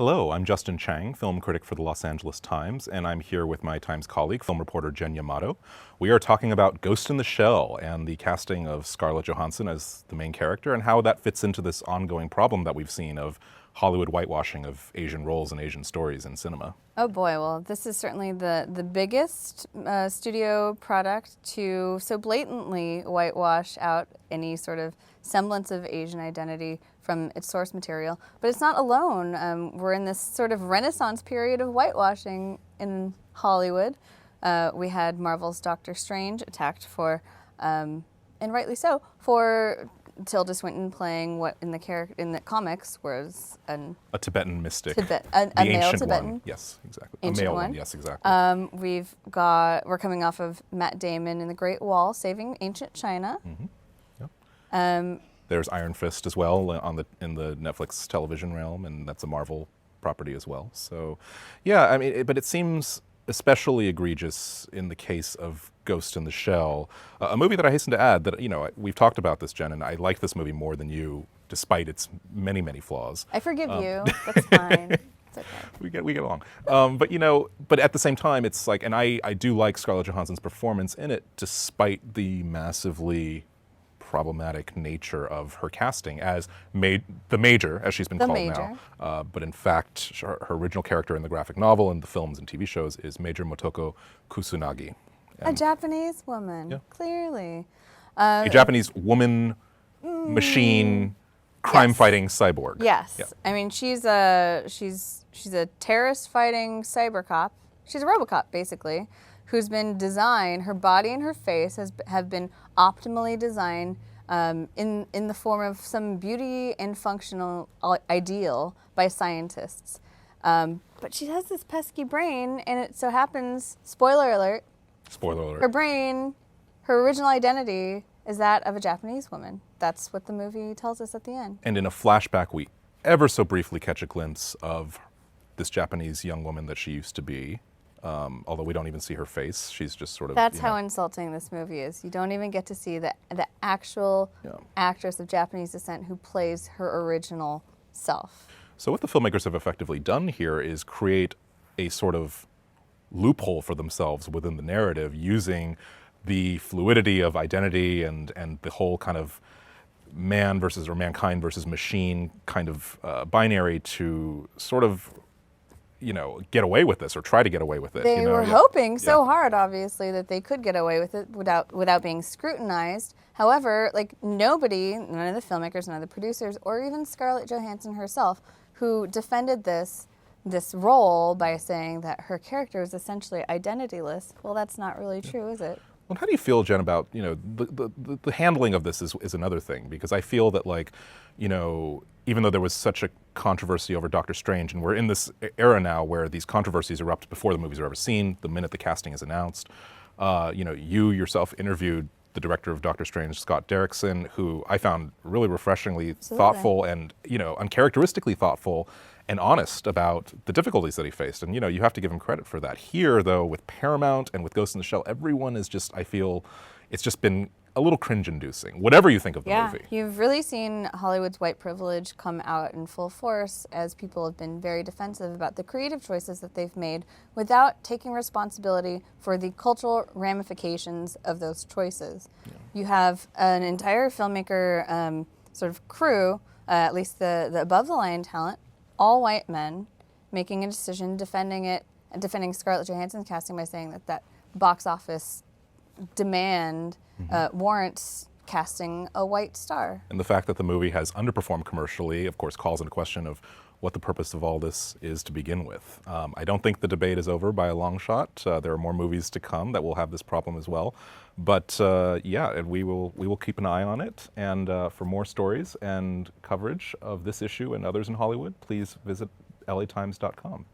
Hello, I'm Justin Chang, film critic for the Los Angeles Times, and I'm here with my Times colleague, film reporter Jen Yamato. We are talking about Ghost in the Shell and the casting of Scarlett Johansson as the main character and how that fits into this ongoing problem that we've seen of Hollywood whitewashing of Asian roles and Asian stories in cinema. Oh boy, well, this is certainly the biggest studio product to so blatantly whitewash out any sort of semblance of Asian identity from its source material. But it's not alone. We're in this sort of renaissance period of whitewashing in Hollywood. We had Marvel's Doctor Strange attacked for, and rightly so, for Tilda Swinton playing what in the comics was a Tibetan mystic. a male Tibetan. One. Yes, exactly. Ancient a male one. Yes, exactly. We're coming off of Matt Damon in The Great Wall, saving ancient China. Mm-hmm. Yep. There's Iron Fist as well in the Netflix television realm, and that's a Marvel property as well. So, yeah, I mean, but it seems especially egregious in the case of Ghost in the Shell, a movie that I hasten to add that, we've talked about this, Jen, and I like this movie more than you, despite its many, many flaws. I forgive you. That's fine. It's okay. We get along. But at the same time, it's like, and I do like Scarlett Johansson's performance in it, despite the massively problematic nature of her casting as the Major, as she's been called now. But in fact, her original character in the graphic novel and the films and TV shows is Major Motoko Kusunagi. A Japanese woman, yeah. Clearly. A Japanese woman, machine, crime-fighting cyborg. Yes. Yeah. I mean, she's a terrorist-fighting cyber cop. She's a RoboCop, basically, who's been designed, her body and her face have been optimally designed in the form of some beauty and functional ideal by scientists. But she has this pesky brain, and it so happens, spoiler alert, her brain, her original identity is that of a Japanese woman. That's what the movie tells us at the end. And in a flashback, we ever so briefly catch a glimpse of this Japanese young woman that she used to be. Although we don't even see her face. She's just sort of... That's how insulting this movie is. You don't even get to see the actual actress of Japanese descent who plays her original self. So what the filmmakers have effectively done here is create a sort of loophole for themselves within the narrative using the fluidity of identity and the whole kind of man versus or mankind versus machine kind of binary to sort of get away with this or try to get away with it. They were hoping so hard, obviously, that they could get away with it without being scrutinized. However, nobody, none of the filmmakers, none of the producers, or even Scarlett Johansson herself, who defended this role by saying that her character is essentially identityless. Well, that's not really true, is it? Well, how do you feel, Jen, about the handling of this is another thing, because I feel that even though there was such a controversy over Doctor Strange, and we're in this era now where these controversies erupt before the movies are ever seen, the minute the casting is announced. You yourself interviewed the director of Doctor Strange, Scott Derrickson, who I found really refreshingly thoughtful and uncharacteristically thoughtful and honest about the difficulties that he faced. And you have to give him credit for that. Here, though, with Paramount and with Ghost in the Shell, everyone is just, I feel, it's just been a little cringe-inducing, whatever you think of the movie. Yeah, you've really seen Hollywood's white privilege come out in full force as people have been very defensive about the creative choices that they've made without taking responsibility for the cultural ramifications of those choices. Yeah. You have an entire filmmaker sort of crew, at least the above-the-line talent, all white men, making a decision, defending Scarlett Johansson's casting by saying that box office demand warrants casting a white star. And the fact that the movie has underperformed commercially, of course, calls into question of what the purpose of all this is to begin with. I don't think the debate is over by a long shot. There are more movies to come that will have this problem as well. But and we will keep an eye on it. And for more stories and coverage of this issue and others in Hollywood, please visit latimes.com.